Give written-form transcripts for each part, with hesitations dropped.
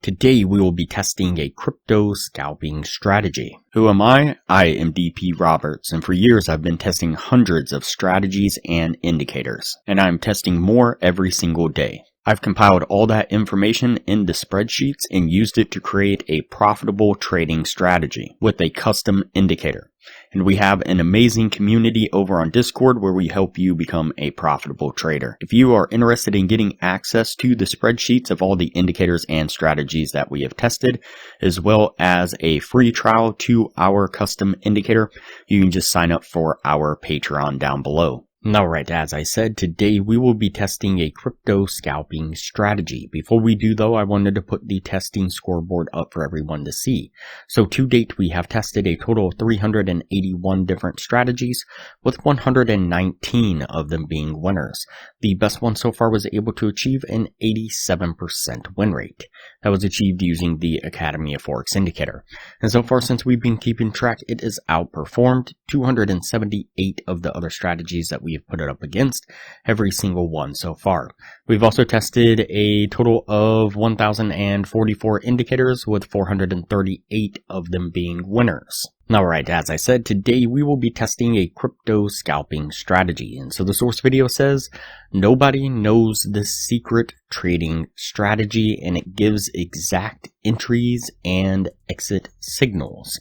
Today we will be testing a crypto scalping strategy. Who am I? I am DP Roberts, and for years I've been testing hundreds of strategies and indicators, and I'm testing more every single day. I've compiled all that information into spreadsheets and used it to create a profitable trading strategy with a custom indicator. And we have an amazing community over on Discord where we help you become a profitable trader. If you are interested in getting access to the spreadsheets of all the indicators and strategies that we have tested, as well as a free trial to our custom indicator, you can just sign up for our Patreon down below. Alright, as I said, today we will be testing a crypto scalping strategy. Before we do though, I wanted to put the testing scoreboard up for everyone to see. So to date, we have tested a total of 381 different strategies, with 119 of them being winners. The best one so far was able to achieve an 87% win rate. That was achieved using the Academy of Forex indicator. And so far, since we've been keeping track, it has outperformed 278 of the other strategies that we have put it up against, every single one so far. We've also tested a total of 1,044 indicators, with 438 of them being winners. Alright, as I said, today we will be testing a crypto scalping strategy. And so the source video says, nobody knows the secret trading strategy, and it gives exact entries and exit signals.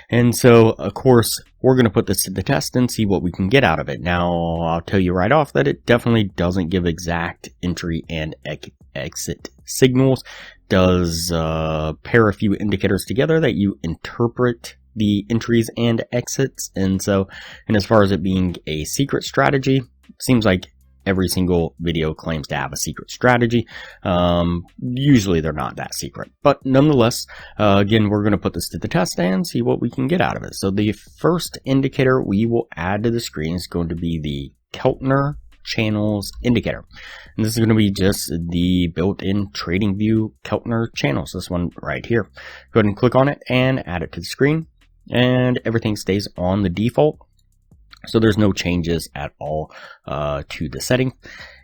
And so, of course, we're going to put this to the test and see what we can get out of it. Now, I'll tell you right off that it definitely doesn't give exact entry and exit signals. It does pair a few indicators together that you interpret the entries and exits. And as far as it being a secret strategy, it seems like every single video claims to have a secret strategy. Usually they're not that secret, but nonetheless, again, we're going to put this to the test and see what we can get out of it. So the first indicator we will add to the screen is going to be the Keltner channels indicator. And this is going to be just the built-in TradingView Keltner channels. This one right here. Go ahead and click on it and add it to the screen, and everything stays on the default. So there's no changes at all to the setting.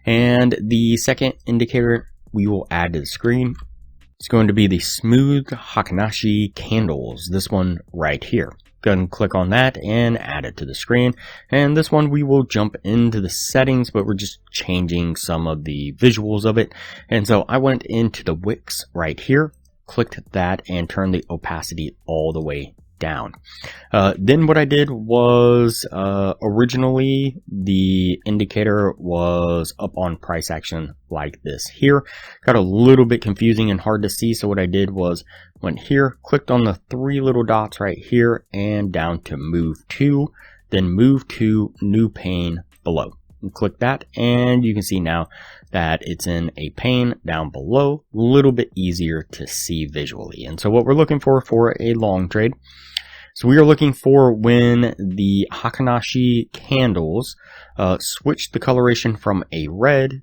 And the second indicator we will add to the screen is going to be the smooth Hakanashi candles. This one right here. Go ahead and click on that and add it to the screen. And this one we will jump into the settings, but we're just changing some of the visuals of it. And so I went into the wicks right here, clicked that, and turned the opacity all the way down. Then what I did was, originally the indicator was up on price action like this here. Got a little bit confusing and hard to see, so what I did was went here, clicked on the three little dots right here, and down to move to, then move to new pane below. And click that, and you can see now that it's in a pane down below, a little bit easier to see visually. And so what we're looking for a long trade, so we are looking for when the Hakanashi candles switch the coloration from a red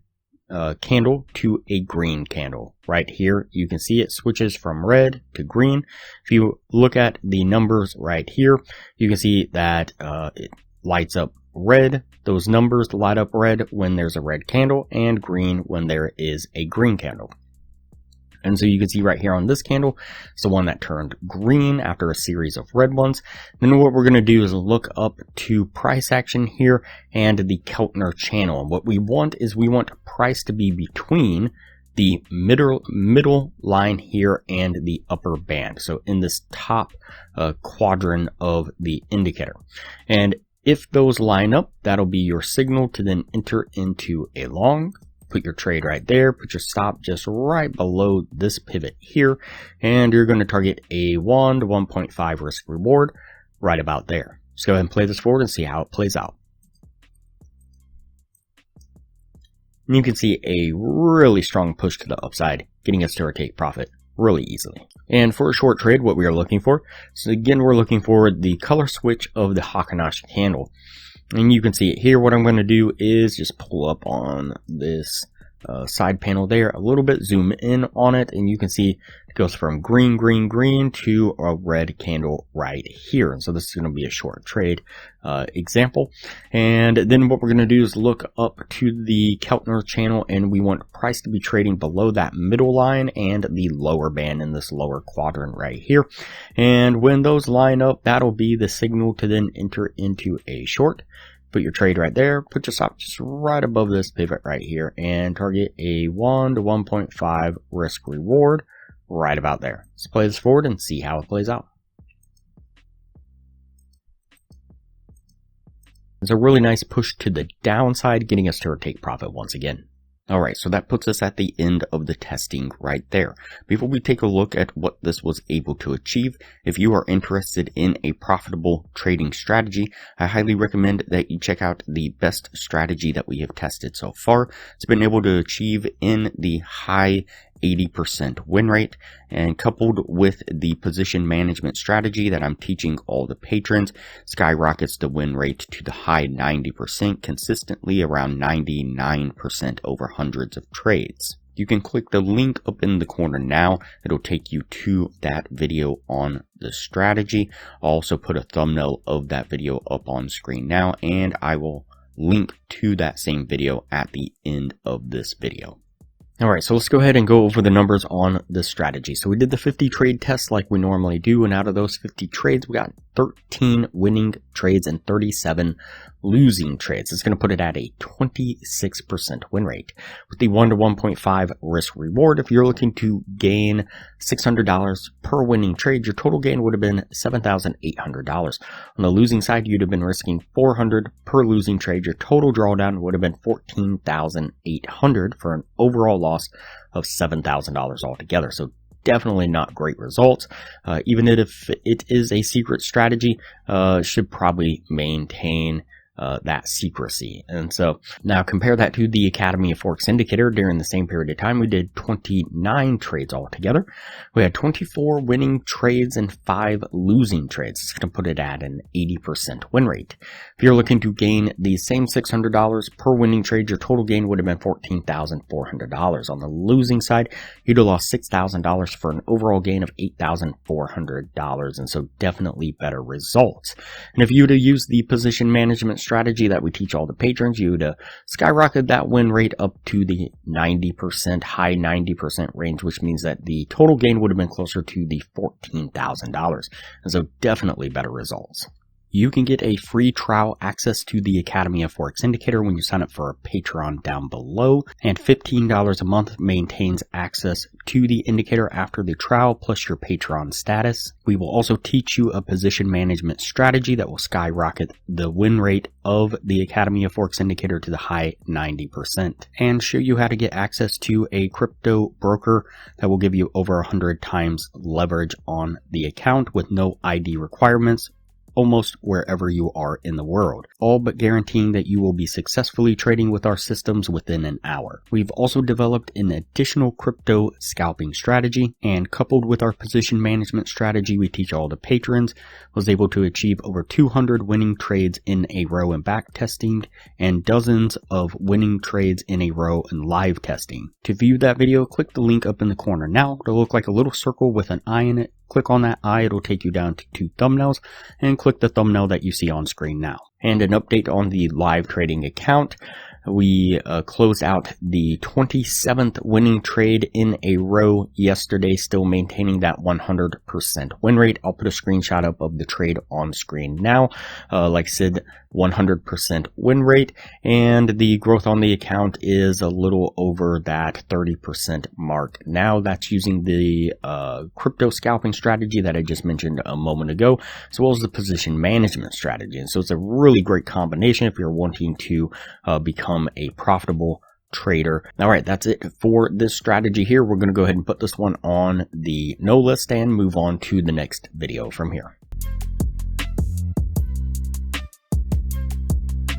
candle to a green candle. Right here, you can see it switches from red to green. If you look at the numbers right here, you can see that it lights up red. Those numbers light up red when there's a red candle, and green when there is a green candle. And so you can see right here on this candle, it's the one that turned green after a series of red ones. Then what we're going to do is look up to price action here and the Keltner channel. And what we want is we want price to be between the middle line here and the upper band. So in this top quadrant of the indicator. And if those line up, that'll be your signal to then enter into a long. Put your trade right there, put your stop just right below this pivot here, and you're going to target a 1 to 1.5 risk reward right about there. Let's go ahead and play this forward and see how it plays out. And you can see a really strong push to the upside, getting us to our take profit really easily. And for a short trade, what we are looking for, so again, we're looking for the color switch of the Hakanashi candle. And you can see it here. What I'm going to do is just pull up on this side panel there a little bit, zoom in on it, and you can see it goes from green, green, green to a red candle right here. And so this is going to be a short trade example. And then what we're going to do is look up to the Keltner channel, and we want price to be trading below that middle line and the lower band in this lower quadrant right here. And when those line up, that'll be the signal to then enter into a short. Put your trade right there, put your stop just right above this pivot right here, and target a 1 to 1.5 risk reward right about there. Let's play this forward and see how it plays out. It's a really nice push to the downside, getting us to our take profit once again. Alright, so that puts us at the end of the testing right there. Before we take a look at what this was able to achieve, if you are interested in a profitable trading strategy, I highly recommend that you check out the best strategy that we have tested so far. It's been able to achieve in the high 80% win rate, and coupled with the position management strategy that I'm teaching all the patrons, skyrockets the win rate to the high 90%, consistently around 99% over hundreds of trades. You can click the link up in the corner now. It'll take you to that video on the strategy. I'll also put a thumbnail of that video up on screen now, and I will link to that same video at the end of this video. Alright, so let's go ahead and go over the numbers on this strategy. So we did the 50 trade test like we normally do, and out of those 50 trades, we got 13 winning trades and 37 losing trades. It's going to put it at a 26% win rate. With the 1 to 1.5 risk reward, if you're looking to gain $600 per winning trade, your total gain would have been $7,800. On the losing side, you'd have been risking $400 per losing trade. Your total drawdown would have been $14,800 for an overall loss of $7,000 altogether. So definitely not great results. Even if it is a secret strategy, should probably maintain that secrecy. And so now compare that to the Academy of Forex indicator. During the same period of time, we did 29 trades altogether. We had 24 winning trades and 5 losing trades. It's going to put it at an 80% win rate. If you're looking to gain the same $600 per winning trade, your total gain would have been $14,400. On the losing side, you'd have lost $6,000 for an overall gain of $8,400. And so definitely better results. And if you were to use the position management strategy that we teach all the patrons, you would skyrocket that win rate up to the 90%, high 90% range, which means that the total gain would have been closer to the $14,000. And so definitely better results. You can get a free trial access to the Academy of Forex Indicator when you sign up for a Patreon down below, and $15 a month maintains access to the indicator after the trial plus your Patreon status. We will also teach you a position management strategy that will skyrocket the win rate of the Academy of Forex Indicator to the high 90%, and show you how to get access to a crypto broker that will give you over 100 times leverage on the account with no ID requirements, almost wherever you are in the world, all but guaranteeing that you will be successfully trading with our systems within an hour. We've also developed an additional crypto scalping strategy, and coupled with our position management strategy we teach all the patrons, was able to achieve over 200 winning trades in a row in back testing and dozens of winning trades in a row in live testing. To view that video, click the link up in the corner now. It'll look like a little circle with an eye in it. Click on that eye, it'll take you down to 2 thumbnails, and click the thumbnail that you see on screen now. And an update on the live trading account. We closed out the 27th winning trade in a row yesterday, still maintaining that 100% win rate. I'll put a screenshot up of the trade on screen now. Like I said, 100% win rate, and the growth on the account is a little over that 30% mark. Now that's using the crypto scalping strategy that I just mentioned a moment ago, as well as the position management strategy. And so it's a really great combination if you're wanting to become a profitable trader. Alright, that's it for this strategy here. We're going to go ahead and put this one on the no list and move on to the next video from here.